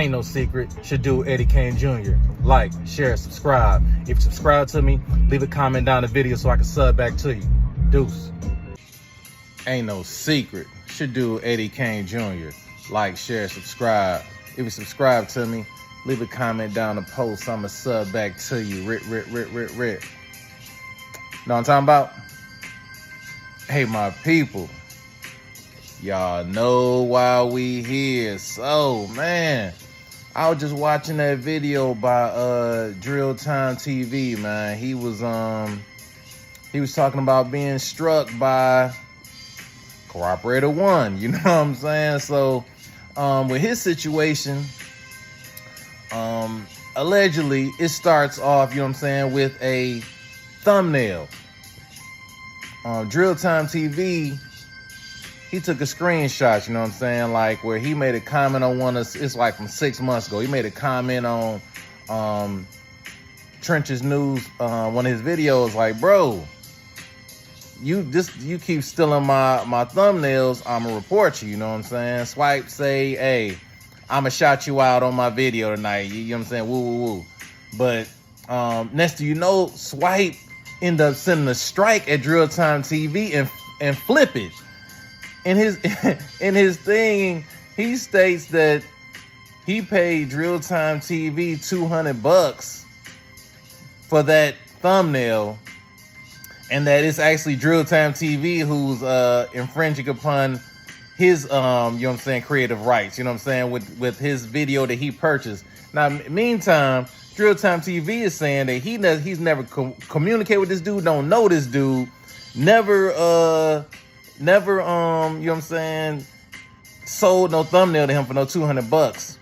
ain't no secret. Should do Eddie Kane Jr. Like, share, subscribe. If you subscribe to me, leave a comment down the video so I can sub back to you. Deuce. Ain't no secret. Should do Eddie Kane Jr. Like, share, subscribe. If you subscribe to me, leave a comment down the post. I'ma sub back to you. Rip. Know what I'm talking about? Hey, my people. Y'all know why we here. So, man, I was just watching that video by Drilltime TV, man. He was talking about being struck by Cooperator 1, you know what I'm saying? So, with his situation, allegedly, it starts off, you know what I'm saying, with a thumbnail. Drilltime TV, he took a screenshot, you know what I'm saying, like where he made a comment on it's like from 6 months ago. He made a comment on Trench's News, one of his videos, like, bro, you keep stealing my thumbnails, I'ma report you, you know what I'm saying? Swipe say, hey, I'ma shout you out on my video tonight, you know what I'm saying? Woo. But next thing you know, Swipe end up sending a strike at Drilltime TV and flip it. In his thing, he states that he paid Drilltime TV $200 for that thumbnail, and that it's actually Drilltime TV who's infringing upon his you know what I'm saying, creative rights, you know what I'm saying, with his video that he purchased. Now, meantime, Drilltime TV is saying that he's never communicated with this dude, don't know this dude, never you know what I'm saying, sold no thumbnail to him for no $200.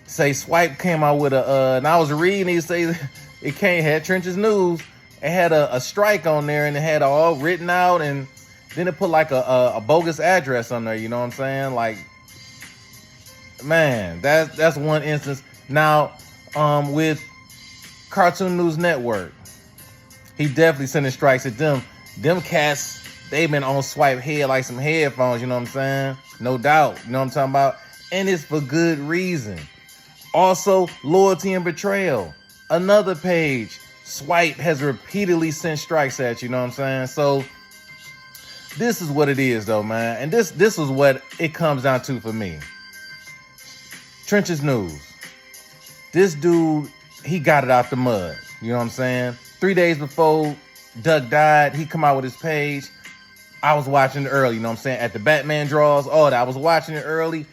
Say Swipe came out with and I was reading, he say it had Trench's News, it had a strike on there, and it had all written out, and then it put like a bogus address on there, you know what I'm saying? Like, man, that's one instance. Now, with Cartoon News Network, he definitely sending strikes at them. Them cats, they've been on Swipe head like some headphones, you know what I'm saying? No doubt, you know what I'm talking about? And it's for good reason. Also, Loyalty and Betrayal, another page, Swipe has repeatedly sent strikes at you know what I'm saying? So, this is what it is though, man. And this is what it comes down to for me. Trench's News. This dude, he got it out the mud, you know what I'm saying? 3 days before Duck died, he come out with his page. I was watching it early, you know what I'm saying? At the Batman draws, all that. I was watching it early.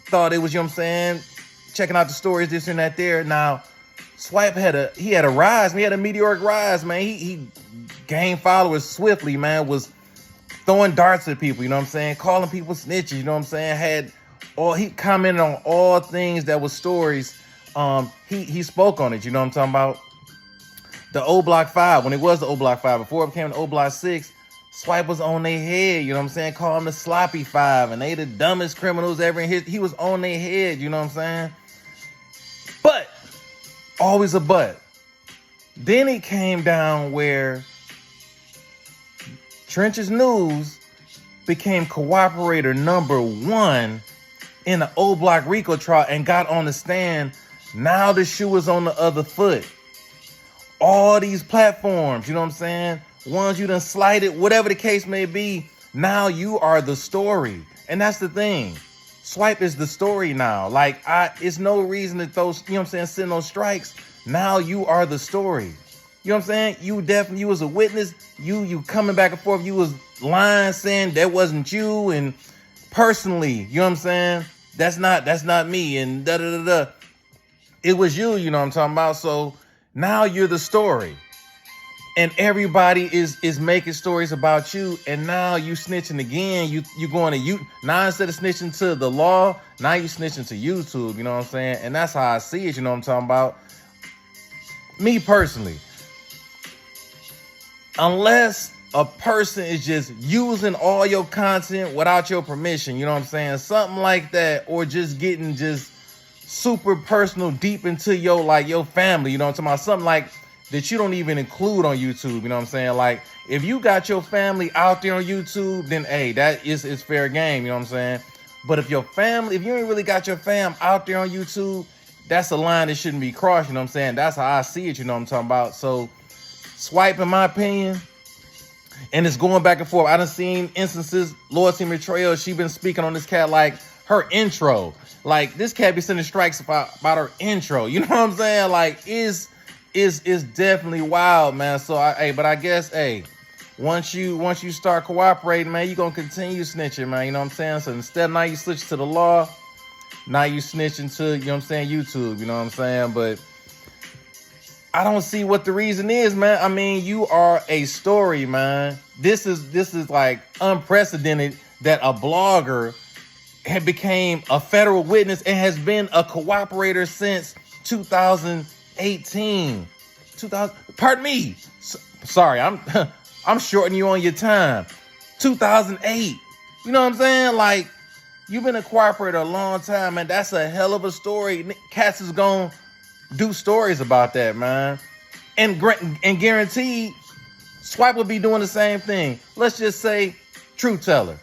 Thought it was, you know what I'm saying? Checking out the stories, this and that there. Now, Swipe had a rise. He had a meteoric rise, man. He gained followers swiftly, man. Was throwing darts at people, you know what I'm saying? Calling people snitches, you know what I'm saying? He commented on all things that was stories. He spoke on it, you know what I'm talking about? The O Block 5, when it was the O Block 5, before it became the O Block 6, Swipe was on their head, you know what I'm saying? Call them the Sloppy 5, and they the dumbest criminals ever in history. He was on their head, you know what I'm saying? But, always a but. Then it came down where Trench's News became cooperator number 1 in the O Block RICO trial and got on the stand. Now the shoe is on the other foot. All these platforms, you know what I'm saying? Ones you done slighted, whatever the case may be, now you are the story. And that's the thing. Swipe is the story now. Like, it's no reason to throw, you know what I'm saying, send those strikes. Now you are the story. You know what I'm saying? You was a witness. You coming back and forth. You was lying, saying that wasn't you. And personally, you know what I'm saying? That's not me. And da-da-da-da. It was you know what I'm talking about? So now you're the story. And everybody is making stories about you, and now you snitching again. You going to now, instead of snitching to the law, now you snitching to YouTube, you know what I'm saying? And that's how I see it, you know what I'm talking about? Me personally, unless a person is just using all your content without your permission, you know what I'm saying? Something like that, or just getting just super personal deep into your family, you know what I'm talking about? Something like that you don't even include on YouTube, you know what I'm saying? Like, if you got your family out there on YouTube, then hey, that is fair game, you know what I'm saying? But if your family, if you ain't really got your fam out there on YouTube, that's a line that shouldn't be crossed, you know what I'm saying? That's how I see it, you know what I'm talking about? So Swipe, in my opinion, and it's going back and forth. I done seen instances, Loyalty and Betrayal, she been speaking on this cat like her intro. Like, this cat be sending strikes about her intro. You know what I'm saying? Like, is definitely wild, man. So but I guess, once you start cooperating, man, you gonna continue snitching, man. You know what I'm saying? So instead, now you switch to the law. Now you snitching to, you know what I'm saying, YouTube. You know what I'm saying? But I don't see what the reason is, man. I mean, you are a story, man. This is like unprecedented that a blogger had became a federal witness and has been a cooperator since 2018. Pardon me. Sorry, I'm shorting you on your time. 2008. You know what I'm saying? Like, you've been a cooperator a long time, man. That's a hell of a story. Cats is gonna do stories about that, man. And guaranteed, Swipe would be doing the same thing. Let's just say Truth Teller.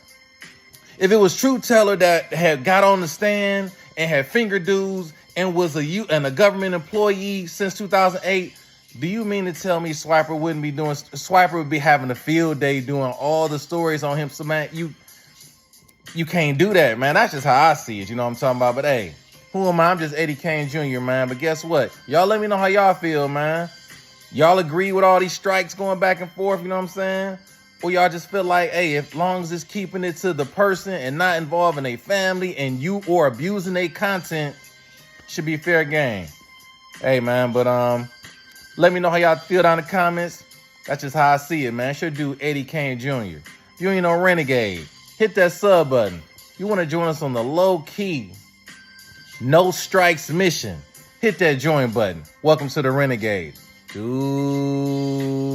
If it was Truth Teller that had got on the stand and had finger dues and was a government employee since 2008, do you mean to tell me Swiper would be having a field day doing all the stories on him? So, man, you can't do that, man. That's just how I see it. You know what I'm talking about? But hey, who am I? I'm just Eddie Kane Jr., man. But guess what? Y'all let me know how y'all feel, man. Y'all agree with all these strikes going back and forth, you know what I'm saying? Or y'all just feel like, hey, as long as it's keeping it to the person and not involving a family and you or abusing their content, should be fair game. Hey, man, but let me know how y'all feel down in the comments. That's just how I see it, man. Should do Eddie Kane Jr. If you ain't no renegade, hit that sub button. You want to join us on the low-key, no strikes mission, hit that join button. Welcome to the Renegade. Dude.